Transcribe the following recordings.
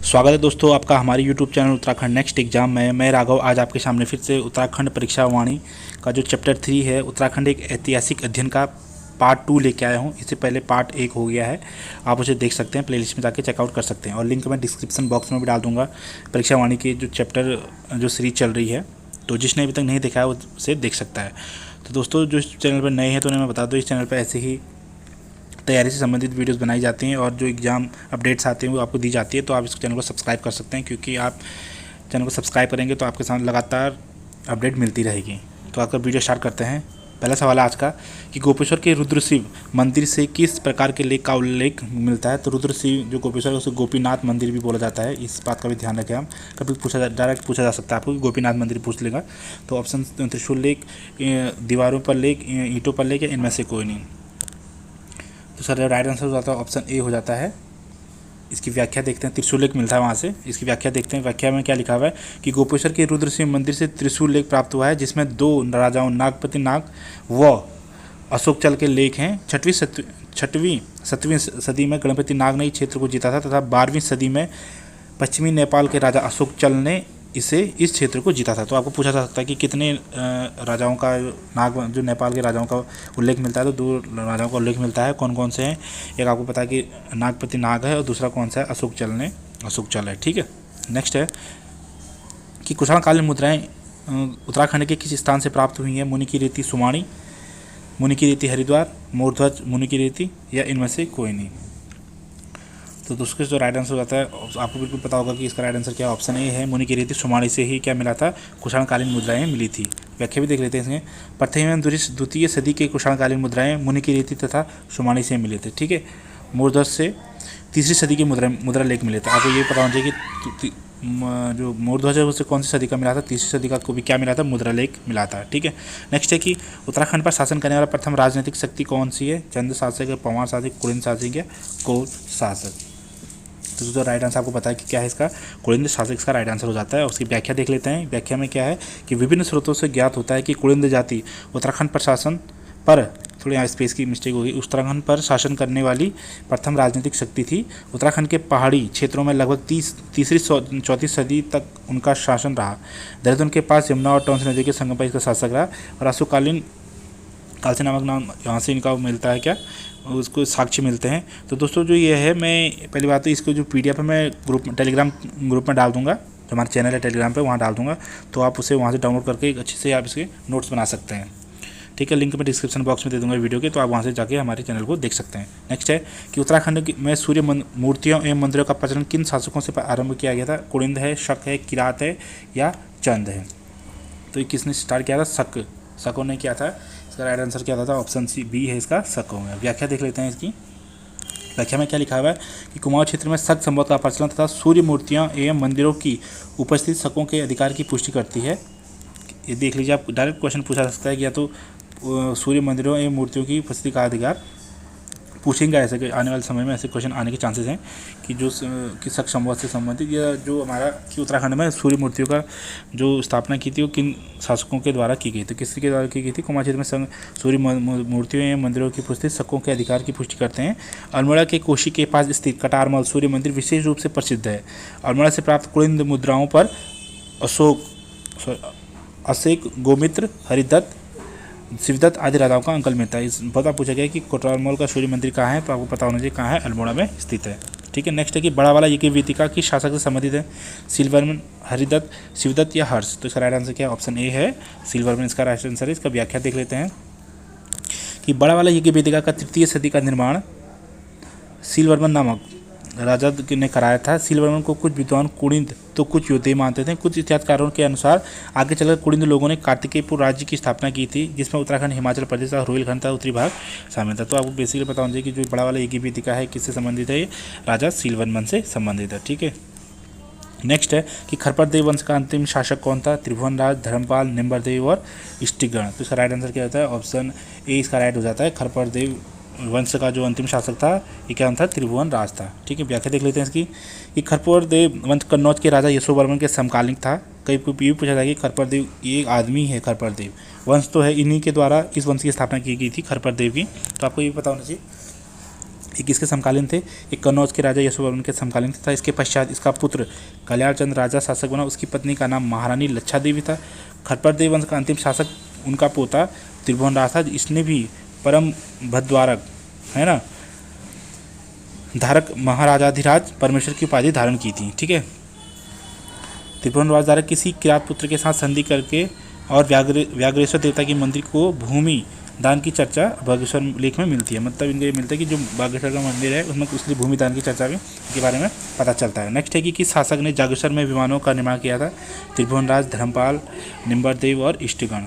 स्वागत है दोस्तों आपका हमारे YouTube channel Uttarakhand next exam में। मैं राघव आज आपके सामने फिर से उत्तराखंड परीक्षा वाणी का जो चैप्टर 3 है उत्तराखंड एक ऐतिहासिक अध्ययन का पार्ट 2 लेके आया हूँ। इससे पहले पार्ट 1 हो गया है, आप उसे देख सकते हैं, प्लेलिस्ट में जाके चेकआउट कर सकते हैं और लिंक मैं डिस्क्रिप्शन बॉक्स में भी डाल दूँगा। परीक्षा वाणी की जो चैप्टर जो सीरीज चल रही है, तो जिसने अभी तक नहीं देखा है वो उसे देख सकता है। तो दोस्तों जो इस चैनल पर नए हैं तो उन्हें मैं बता दूँ, इस चैनल पर ऐसे ही तैयारी से संबंधित वीडियोस बनाई जाती हैं और जो एग्ज़ाम अपडेट्स आते हैं वो आपको दी जाती है। तो आप इस चैनल को सब्सक्राइब कर सकते हैं, क्योंकि आप चैनल को सब्सक्राइब करेंगे तो आपके साथ लगातार अपडेट मिलती रहेगी। तो आपका वीडियो स्टार्ट करते हैं। पहला सवाल है आज का कि गोपेश्वर के रुद्रशिव मंदिर से किस प्रकार के लेख का उल्लेख मिलता है। तो रुद्रशिव जो गोपेश्वर है उसे गोपीनाथ मंदिर भी बोला जाता है, इस बात का भी ध्यान रखें। हम कभी डायरेक्ट पूछा जा सकता है आपको कि गोपीनाथ मंदिर पूछ लेगा। तो ऑप्शन त्रिशूल लेख, दीवारों पर लेख, ईंटों पर लेख या इनमें से कोई नहीं। तो सर राइट आंसर हो जाता है ऑप्शन ए हो जाता है। इसकी व्याख्या देखते हैं, त्रिशूल लेख मिलता है वहाँ से। इसकी व्याख्या देखते हैं। व्याख्या में क्या लिखा हुआ है कि गोपेश्वर के रुद्रसिंह मंदिर से त्रिशूल लेख प्राप्त हुआ है, जिसमें 2 राजाओं नागपति नाग व अशोक चल के लेख हैं। 6वीं 7वीं सदी में गणपति नाग ने इस क्षेत्र को जीता था तथा 12वीं सदी में पश्चिमी नेपाल के राजा अशोक चल ने इस क्षेत्र को जीता था। तो आपको पूछा जा सकता है कि कितने राजाओं का जो नेपाल के राजाओं का उल्लेख मिलता है। तो 2 राजाओं का उल्लेख मिलता है। कौन कौन से हैं? एक आपको पता है कि नागपति नाग है और दूसरा कौन सा है? अशोक चल है। ठीक है। नेक्स्ट है कि कुषाणकालीन मुद्राएं उत्तराखंड के किस स्थान से प्राप्त हुई हैं। मुनि की रेती सुमाणी, मुनि की रेती हरिद्वार, मोरध्वज मुनि की रेती या इनमें से कोई नहीं। तो दोस्तों जो राइट आंसर हो जाता है, आपको बिल्कुल पता होगा कि इसका राइट आंसर क्या है। ऑप्शन ए है, मुनि की रेती सुमाणी से ही क्या मिला था? कुषाणकालीन मुद्राएं मिली थी। व्याख्या भी देख लेते हैं इसमें। प्रथम एवं द्वितीय सदी के कुषाणकालीन मुद्राएं मुनि की रेती तथा सुमाणी से मिले थे। ठीक है। मोरध्वज से 3री सदी के मुद्रा लेख मिले थे। आपको ये पता होना चाहिए कि जो मोरध्वज है उससे कौन सी सदी का मिला था? 3री सदी का को भी क्या मिला था? मुद्रा लेख मिला था। ठीक है। नेक्स्ट है कि उत्तराखंड पर शासन करने वाला प्रथम राजनीतिक शक्ति कौन सी है? चंद्र शासक है, पवार शासक, कुलिंद शासक या कौल शासक। तो राइट आंसर आपको पता है कि क्या है इसका? कुलिंद शासक इसका राइट आंसर हो जाता है। उसकी व्याख्या देख लेते हैं। व्याख्या में क्या है कि विभिन्न स्रोतों से ज्ञात होता है कि कुलिंद जाति उत्तराखंड पर शासन पर, थोड़ी यहाँ स्पेस की मिस्टेक होगी, उत्तराखंड पर शासन करने वाली प्रथम राजनीतिक शक्ति थी। उत्तराखंड के पहाड़ी क्षेत्रों में लगभग 3री-4वीं सदी तक उनका शासन रहा। देहरादून के पास यमुना और टोंस नदी के संगम पर इसका शासक रहा। और अशोककालीन कालसे नामक नाम यहाँ से इनका मिलता है, क्या उसको साक्ष्य मिलते हैं। तो दोस्तों जो ये है, मैं पहली बात तो इसको जो PDF है मैं टेलीग्राम ग्रुप में डाल दूंगा, जो हमारा चैनल है टेलीग्राम पे, वहाँ डाल दूंगा। तो आप उसे वहाँ से डाउनलोड करके अच्छे से आप इसके नोट्स बना सकते हैं। ठीक है। लिंक मैं डिस्क्रिप्शन बॉक्स में दे दूँगा वीडियो के, तो आप वहाँ से जाके हमारे चैनल को देख सकते हैं। नेक्स्ट है कि उत्तराखंड में सूर्य मूर्तियों एवं मंदिरों का प्रचलन किन शासकों से आरंभ किया गया था? कुलिंद है, शक है, किरात है या चंद है। तो ये किसने स्टार्ट किया था? शकों ने किया था। इसका राइट आंसर क्या था? ऑप्शन बी है इसका, शकों में। व्याख्या देख लेते हैं इसकी। व्याख्या में क्या लिखा हुआ है कि कुमाऊं क्षेत्र में शक संवत का प्रचलन तथा सूर्य मूर्तियां एवं मंदिरों की उपस्थिति शकों के अधिकार की पुष्टि करती है। ये देख लीजिए, आप डायरेक्ट क्वेश्चन पूछा जा सकता है कि या तो सूर्य मंदिरों एवं मूर्तियों की उपस्थिति का अधिकार पूछेंगे। ऐसे कि आने वाले समय में ऐसे क्वेश्चन आने के चांसेस हैं कि जो कि शक संवत से संबंधित, या जो हमारा कि उत्तराखंड में सूर्य मूर्तियों का जो स्थापना की थी वो किन शासकों के द्वारा की गई। तो किसके द्वारा की गई थी? कुमाऊं क्षेत्र में सूर्य मूर्तियों एवं मंदिरों की उपस्थिति शकों के अधिकार की पुष्टि करते हैं। अल्मोड़ा के कोशी के पास स्थित कटारमल सूर्य मंदिर विशेष रूप से प्रसिद्ध है। अल्मोड़ा से प्राप्त कुलिंद मुद्राओं पर अशोक, गोमित्र, हरिदत्त, शिवदत्त आदि राजाओं का अंकल मिलता है। इस पता पूछा गया कि कोटारमल का सूर्य मंदिर कहाँ है, तो आपको पता होना चाहिए कहाँ है, अल्मोड़ा में स्थित है। ठीक है। नेक्स्ट है कि बड़ा वाला यज्ञ वेदिका किस शासक से संबंधित है? सिल्वरमन, हरिदत्त, शिवदत्त या हर्ष। तो इसका राइट आंसर क्या है? ऑप्शन ए है, सिल्वरमन इसका राइट आंसर है। इसका व्याख्या देख लेते हैं कि बड़ा वाला यज्ञ वेदिका का 3री सदी का निर्माण सिल्वरमन नामक राजा ने कराया था। सिल्वरमन को कुछ विद्वान कुलिंद तो कुछ योद्धे मानते थे। कुछ इतिहासकारों के अनुसार आगे चलकर कुलिंद लोगों ने कार्तिकेयपुर राज्य की स्थापना की थी, जिसमें उत्तराखंड, हिमाचल प्रदेश और रोहिलखंड का उत्तरी भाग शामिल था। तो आपको बेसिकली पता होना चाहिए कि जो बड़ा वाला यज्ञ वेदिका है किससे संबंधित है? राजा सिल्वरमन से संबंधित है। ठीक है। नेक्स्ट है कि खरपर देव वंश का अंतिम शासक कौन था? त्रिभुवनराज, धर्मपाल, निम्बरदेव और इष्टिगण। तो इसका राइट आंसर क्या होता है? ऑप्शन ए इसका राइट हो जाता है। खरपर देव वंश का जो अंतिम शासक था ये क्या था? त्रिभुवनराज था। ठीक है। व्याख्या देख लेते हैं इसकी कि खरपर देव वंश कन्नौज के राजा यशोवर्मन के समकालीन था। कई को ये पूछा था कि खरपर देव ये एक आदमी है, खरपर देव वंश तो है, इन्हीं के द्वारा इस वंश की स्थापना की गई थी खरपर देव की। तो आपको ये पता होना चाहिए ये किसके समकालीन थे? एक कन्नौज के राजा यशोवर्मन के समकालीन था। इसके पश्चात इसका पुत्र कल्याण चंद्र राजा शासक बना। उसकी पत्नी का नाम महारानी लच्छा देवी था। खरपर देव वंश का अंतिम शासक उनका पोता त्रिभुवन राज था। इसने भी परम भद्वारक है ना धारक महाराजाधिराज परमेश्वर की उपाधि धारण की थी। ठीक है, त्रिभुवन राज धारक किसी किरात पुत्र के साथ संधि करके और व्याघ्रेश्वर देवता के मंदिर को भूमि दान की चर्चा बागेश्वर लेख में मिलती है। मतलब इनको ये मिलता है कि जो बागेश्वर का मंदिर है उसमें उसलिए भूमि दान की चर्चा के बारे में पता चलता है। नेक्स्ट है कि किस शासक ने जागेश्वर में विमानों का निर्माण किया था? त्रिभुवन राज, धर्मपाल, निम्बरदेव और इष्टगण।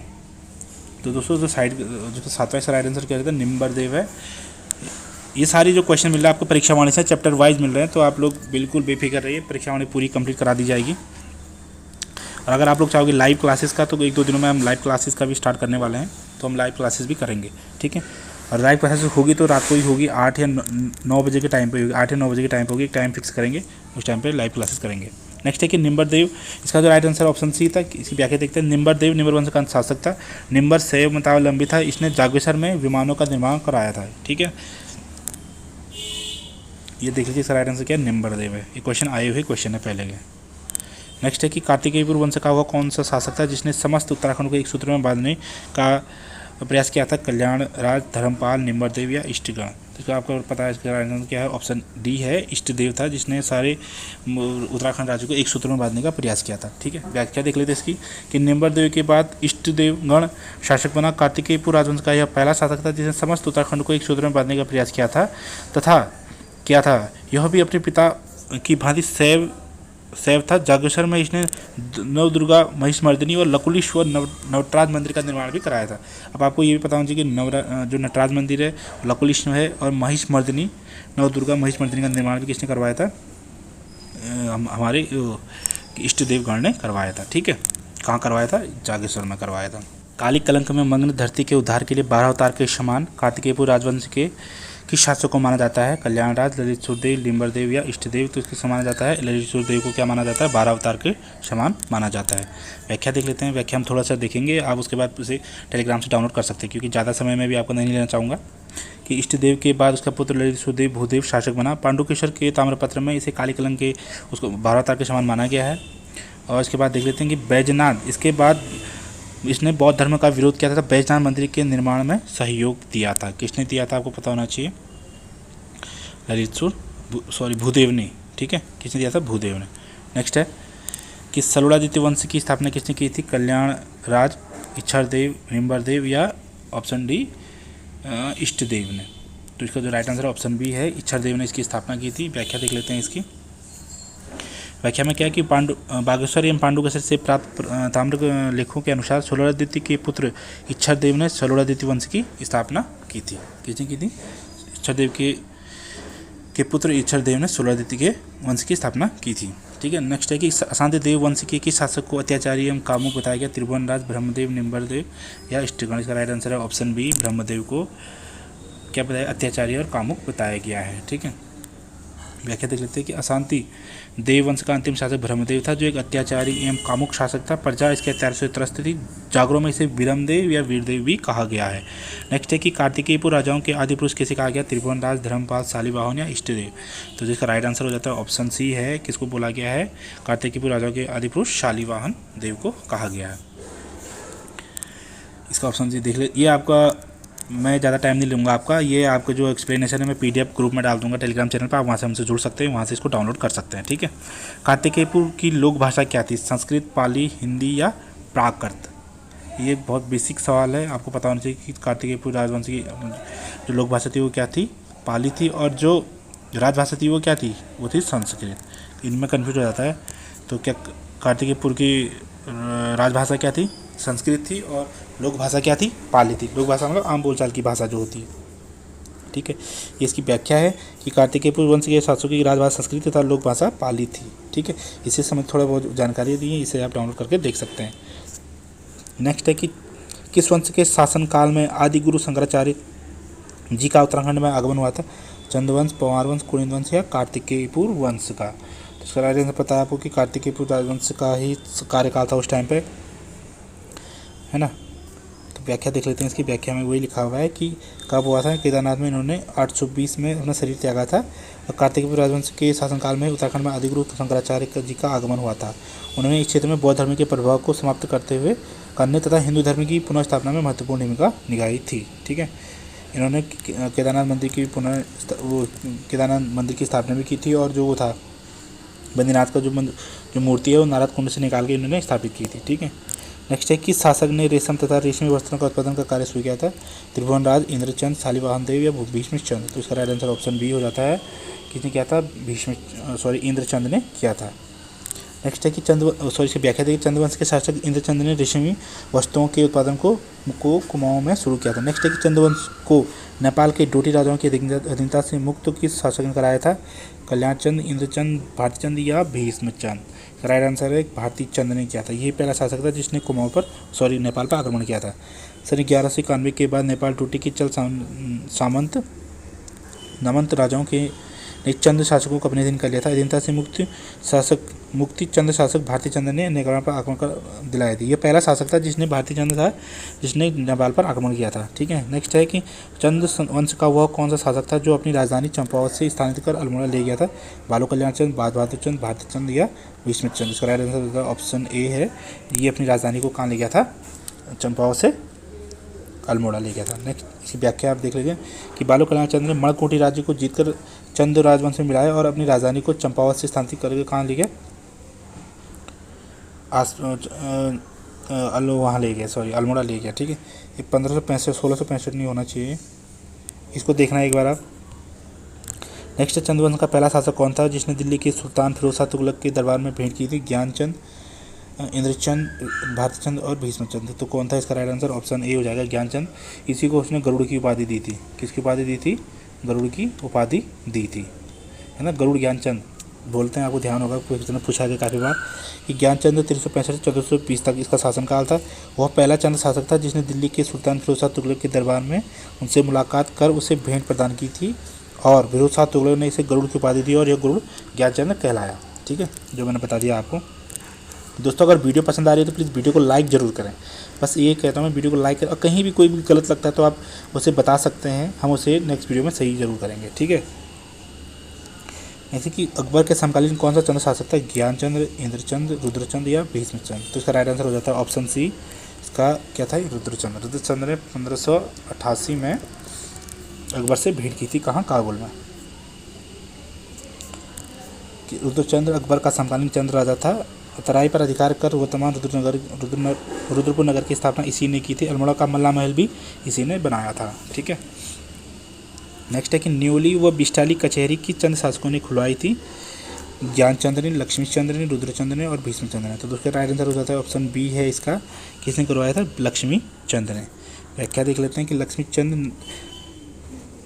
तो दोस्तों जो 7वां इसका राइट आंसर क्या रहता है? निम्बरदेव है। ये सारी जो क्वेश्चन मिल रहा है आपको परीक्षावाणी से चैप्टर वाइज मिल रहे हैं, तो आप लोग बिल्कुल बेफिक्र रहिए, परीक्षावाणी पूरी कंप्लीट करा दी जाएगी। और अगर आप लोग चाहोगे लाइव क्लासेस का, तो 1-2 दिनों में हम लाइव क्लासेस का भी स्टार्ट करने वाले हैं, तो हम लाइव क्लासेस भी करेंगे। ठीक है, और लाइव क्लासेस होगी तो रात को ही होगी, 8 या 9 बजे के टाइम पे होगी। 8 या 9 बजे के टाइम पे होगी, एक टाइम फिक्स करेंगे, उस टाइम पे लाइव क्लासेस करेंगे। नेक्स्ट है कि निम्बरदेव, इसका जो राइट आंसर ऑप्शन सी था। इसकी व्याख्या देखते हैं। निम्बरदेव निम्बर वंश का शासक था। निम्बर शैव मतावलंबी था। इसने जागेश्वर में विमानों का निर्माण कराया था। ठीक है, ये देख लीजिए इसका राइट आंसर क्या है? निम्बरदेव है। ये क्वेश्चन आए हुए क्वेश्चन है पहले के। नेक्स्ट है कि कार्तिकेयपुर वंश का हुआ कौन सा शासक था जिसने समस्त उत्तराखंड को एक सूत्र में बांधने का प्रयास किया था? कल्याण राज, धर्मपाल, निम्बरदेव या इष्टगण। तो इसका आपको पता है इसका राइट आंसर क्या है? ऑप्शन डी है, इष्टदेव था, जिसने सारे उत्तराखंड राज्य को एक सूत्र में बांधने का प्रयास किया था। ठीक है, व्याख्या देख लेते इसकी कि निम्बरदेव के बाद इष्टदेव गण शासक बना। कार्तिकेयपुर राजवंश का यह पहला शासक था जिसने समस्त उत्तराखंड को एक सूत्र में बांधने का प्रयास किया था तथा क्या था? यह भी अपने पिता की भांति शैव था। जागेश्वर में इसने नवदुर्गा, महिषमर्दिनी और लकुलीश्वर नवराज मंदिर का निर्माण भी कराया था। अब आपको ये भी पता होना चाहिए कि जो नटराज मंदिर है, लकुलीश्वर है, और महिषमर्दिनी, नवदुर्गा महिषमर्दिनी का निर्माण भी किसने करवाया था? हमारे इष्ट देवगण ने करवाया था। ठीक है, कहाँ करवाया था? जागेश्वर में करवाया था। काली कलंक में मग्न धरती के उद्धार के लिए 12 अवतार के समान कार्तिकेयपुर राजवंश के किस शासक को माना जाता है? कल्याण राज, ललित सुरदेव, निम्बरदेव या इष्टदेव। तो इसके समान जाता है ललित सुरदेव को क्या माना जाता है? 12 अवतार के समान माना जाता है। व्याख्या देख लेते हैं। व्याख्या हम थोड़ा सा देखेंगे, आप उसके बाद उसे टेलीग्राम से डाउनलोड कर सकते हैं, क्योंकि ज़्यादा समय में भी आपको नहीं लेना चाहूँगा। कि इष्टदेव के बाद उसका पुत्र ललित सुरदेव भूदेव शासक बना। पांडुकेश्वर के ताम्रपत्र में इसे काली कलंक के उसको 12 अवतार के समान माना गया है। और इसके बाद देख लेते हैं कि बैजनाथ, इसके बाद इसने बौद्ध धर्म का विरोध किया था, बैजनाथ मंदिर के निर्माण में सहयोग दिया था। किसने दिया था? आपको पता होना चाहिए। भूदेव ने। ठीक है, किसने दिया था? भूदेव ने। नेक्स्ट है कि सलोड़ादित्य वंश की स्थापना किसने की थी? कल्याण राज, इच्छादेव, निम्बरदेव या ऑप्शन डी इष्टदेव ने। तो इसका जो राइट आंसर ऑप्शन बी है, इच्छादेव ने इसकी स्थापना की थी। व्याख्या देख लेते हैं इसकी। व्याख्या में क्या है कि बागेश्वर एवं पांडुकेश्वर से प्राप्त ताम्र लेखों के अनुसार सलोड़ादित्य के पुत्र इच्छादेव ने सलोड़ादित्य वंश की स्थापना की थी। किसने की थी? इच्छादेव के पुत्र इच्छादेव ने सलोड़ादित्य के वंश की स्थापना की थी। ठीक है, नेक्स्ट है कि अशांति देव वंश के किस शासक को अत्याचारी एवं कामुक बताया गया? त्रिभुवन राज, ब्रह्मदेव, निम्बरदेव या इष्टगण। इसका राइट आंसर है ऑप्शन बी, ब्रह्मदेव को क्या बताया? अत्याचारी और कामुक बताया गया है। ठीक है, व्याख्या देख लेते हैं कि अशांति देव वंश का अंतिम शासक ब्रह्मदेव था, जो एक अत्याचारी एवं कामुक शासक था। प्रजा इसके अत्याचार से त्रस्त थी। जागरों में इसे विरमदेव या वीरदेव भी कहा गया है। नेक्स्ट है कि कार्तिकेयपुर राजाओं के आदि पुरुष किसे कहा गया? त्रिभुवन राज, धर्मपाल, शालिवाहन या इष्टदेव। तो जिसका राइट आंसर हो जाता है ऑप्शन सी है। किसको बोला गया है? कार्तिकेयपुर राजाओं के आदि पुरुष शालिवाहन देव को कहा गया है। इसका ऑप्शन सी देख ले। ये आपका, मैं ज़्यादा टाइम नहीं लूँगा आपका, ये आपका जो एक्सप्लेनेशन है मैं PDF ग्रुप में डाल दूँगा टेलीग्राम चैनल पर, आप वहाँ से हमसे जुड़ सकते हैं, वहाँ से इसको डाउनलोड कर सकते हैं। ठीक है, कार्तिकेयपुर की लोक भाषा क्या थी? संस्कृत, पाली, हिंदी या प्राकृत। ये बहुत बेसिक सवाल है, आपको पता होना चाहिए कि कार्तिकेयपुर राजवंश की जो लोक भाषा थी वो क्या थी? पाली थी। और जो राजभाषा थी वो क्या थी? वो थी संस्कृत। इनमें कन्फ्यूज हो जाता है। तो क्या कार्तिकेयपुर की राजभाषा क्या थी? संस्कृत थी। और लोक भाषा क्या थी? पाली थी। लोक भाषा मतलब आम बोलचाल की भाषा जो होती है। ठीक है, ये इसकी व्याख्या है कि कार्तिकेयपुर वंश के शासकों की राजभाषा संस्कृत तथा लोक भाषा पाली थी। ठीक है, इससे समझ थोड़ा बहुत जानकारी दी है, इसे आप डाउनलोड करके देख सकते हैं। नेक्स्ट है कि किस वंश के शासनकाल में आदि गुरु शंकराचार्य जी का उत्तराखंड में आगमन हुआ था? चंद्रवंश, पवार वंश, कुणिद वंश या कार्तिकेयपुर वंश का। तो इसका राइट आंसर पता है आपको कि कार्तिकेयपुर राजवंश का ही कार्यकाल था उस टाइम पे, है ना। तो व्याख्या देख लेते हैं। इसकी व्याख्या में वही लिखा हुआ है कि कब हुआ था, केदारनाथ में इन्होंने 820 में अपना शरीर त्यागा था और कार्तिकेय राजवंश के शासनकाल में उत्तराखंड में आदिगुरु शंकराचार्य जी का आगमन हुआ था। उन्होंने इस क्षेत्र में बौद्ध धर्म के प्रभाव को समाप्त करने तथा हिंदू धर्म की पुनः स्थापना में महत्वपूर्ण भूमिका निभाई थी। ठीक है, इन्होंने केदारनाथ मंदिर की स्थापना भी की थी और जो वो था बद्रीनाथ का जो मूर्ति है वो नारद कुंड से निकाल के इन्होंने स्थापित की थी। ठीक है, नेक्स्ट है कि शासक ने रेशम तथा रेशमी वस्त्रों का उत्पादन का कार्य शुरू किया था। त्रिभुवनराज, इंद्रचंद, शालिवाहन देव या भीष्मचंद। तो इसका राइट आंसर ऑप्शन बी हो जाता है। किसने किया था? इंद्रचंद ने किया था। नेक्स्ट है कि इसकी व्याख्या देखिए, चंद्रवंश के शासक इंद्रचंद ने रेशमी वस्तुओं के उत्पादन को कुमाऊं में शुरू किया था। नेक्स्ट है कि चंद्रवंश को नेपाल के डोटी राजाओं की अधीनता से मुक्त किस शासक ने कराया था? कल्याणचंद, इंद्रचंद, भारतीचंद या भीष्मचंद। राइट आंसर है भारतीचंद ने किया था। यही पहला शासक था जिसने नेपाल पर आक्रमण किया था। सन 1191 के बाद नेपाल डोटी के चल सामंत राजाओं के चंद शासकों को अपने अधीन कर लिया था। अधीनता से मुक्ति चंद शासक भारतीचंद ने नेपाल पर आक्रमण कर दिलाया थी। यह पहला शासक था जिसने भारतीचंद था जिसने नेपाल पर आक्रमण किया था। ठीक है, नेक्स्ट है कि चंद वंश का वह कौन सा शासक था जो अपनी राजधानी चंपावत से स्थानांतरित कर अल्मोड़ा ले गया था? बालो कल्याणचंद, बहादुरचंद, भारतीचंद या भीष्मचंद। इसका राइट आंसर ऑप्शन ए है। ये अपनी राजधानी को कहाँ ले गया था? चंपावत से अल्मोड़ा ले गया था। नेक्स्ट इसकी व्याख्या आप देख लीजिए कि बालो कल्याणचंद ने मणकोटी राज्य को जीतकर चंद राजवंश में मिलाया और अपनी राजधानी को चंपावत से स्थानांतरित करके कहाँ ले गया? अल्मोड़ा ले गया। ठीक है, ये 1665 नहीं होना चाहिए, इसको देखना एक बार आप। नेक्स्ट, चंद्रवंश का पहला शासक कौन था जिसने दिल्ली के सुल्तान फिरोज शाह तुगलक के दरबार में भेंट की थी? ज्ञानचंद, इंद्रचंद, भारतीचंद और भीष्मचंद। तो कौन था? इसका राइट आंसर ऑप्शन ए हो जाएगा, ज्ञानचंद। इसी को उसने गरुड़ की उपाधि दी थी। किसकी उपाधि दी थी? गरुड़ की उपाधि दी थी, है ना। गरुड़ ज्ञानचंद बोलते हैं, आपको ध्यान होगा क्वेश्चन में पूछा गया काफ़ी बार कि ज्ञानचंद 1365 से 1420 तक इसका शासनकाल था। वह पहला चंद शासक था जिसने दिल्ली के सुल्तान फिरोज शाह तुगलक के दरबार में उनसे मुलाकात कर उसे भेंट प्रदान की थी और फिरोज शाह तुगलक ने इसे गरुड़ की उपाधि दी और यह गरुड़ ज्ञानचंद कहलाया। ठीक है, जो मैंने बता दिया आपको। दोस्तों, अगर वीडियो पसंद आ रही है तो प्लीज़ वीडियो को लाइक ज़रूर करें। बस ये कहता हूँ मैं, वीडियो को लाइक करें और कहीं भी कोई भी गलत लगता है तो आप उसे बता सकते हैं, हम उसे नेक्स्ट वीडियो में सही ज़रूर करेंगे। ठीक है, ऐसे कि अकबर के समकालीन कौन सा चंद्र शासक था? ज्ञानचंद्र, इंद्रचंद, रुद्रचंद या भीष्मचंद। तो इसका राइट आंसर हो जाता है ऑप्शन सी। इसका क्या था? रुद्रचंद। रुद्रचंद ने 1588 में अकबर से भेंट की थी। कहाँ? काबुल में। रुद्रचंद्र अकबर का समकालीन चंद्र राजा था। तराई पर अधिकार कर वर्तमान रुद्रपुर नगर की स्थापना इसी ने की थी। अल्मोड़ा का मल्ला महल भी इसी ने बनाया था। ठीक है, नेक्स्ट है कि न्योली व बिस्टाली कचहरी की चंद शासकों ने खुलवाई थी? ज्ञानचंद्र ने, लक्ष्मीचंद्र ने, रुद्रचंद्र ने और भीष्मचंद्र ने। तो दोस्तों राइट आंसर हो जाता है ऑप्शन बी है इसका। किसने करवाया था? लक्ष्मीचंद्र ने। व्याख्या देख लेते हैं कि लक्ष्मीचंद्र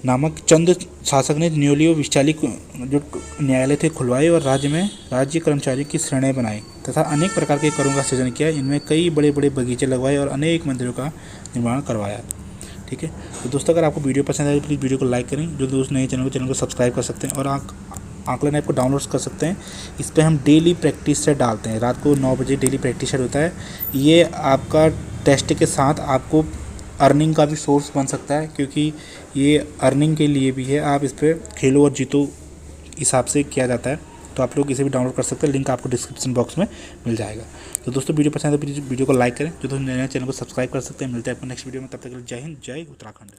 नामक चंद शासक ने न्योली व बिस्टाली जो न्यायालय थे खुलवाए और राज्य कर्मचारियों की श्रेणियाँ बनाई तथा अनेक प्रकार के करों का सृजन किया। इनमें कई बड़े बड़े बगीचे लगवाए और अनेक मंदिरों का निर्माण करवाया। ठीक है, तो दोस्तों अगर आपको वीडियो पसंद आए तो प्लीज़ वीडियो को लाइक करें। जो दोस्त नए चैनल को सब्सक्राइब कर सकते हैं और आंकलन ऐप को डाउनलोड कर सकते हैं। इस पर हम डेली प्रैक्टिस सेट डालते हैं, रात को 9 बजे डेली प्रैक्टिस सेट होता है। ये आपका टेस्ट के साथ आपको अर्निंग का भी सोर्स बन सकता है, क्योंकि ये अर्निंग के लिए भी है। आप इस पर खेलो और जीतो हिसाब से किया जाता है, तो आप लोग इसे भी डाउनलोड कर सकते हैं। लिंक आपको डिस्क्रिप्शन बॉक्स में मिल जाएगा। तो दोस्तों वीडियो पसंद है तो प्लीज़ वीडियो को लाइक करें। जो दोस्त नए चैनल को सब्सक्राइब कर सकते हैं। मिलते हैं आपको नेक्स्ट वीडियो में, तब तक के लिए जय हिंद, जय उत्तराखंड।